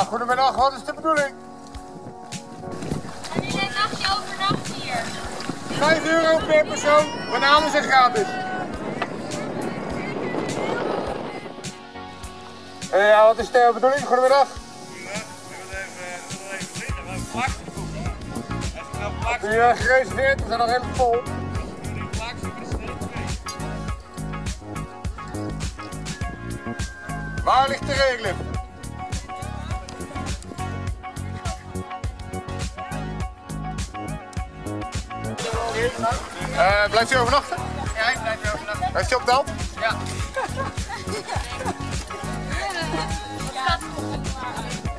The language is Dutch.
Goedemiddag, wat is de bedoeling? En jullie een nachtje overnachten hier? €5 per persoon, bananen zijn gratis. Ja, wat is de bedoeling? Goedemiddag. Goedemiddag, we willen even zitten, we hebben plakjes boeken. Als je nou plakjes Heb je gereserveerd? We zijn nog helemaal vol. die plakjes met de Sneekweek. Waar ligt de regenlift? Blijft u overnachten? Ja, ik blijf hier overnachten. Heeft u op de hand? Ja. Wat gaat er op?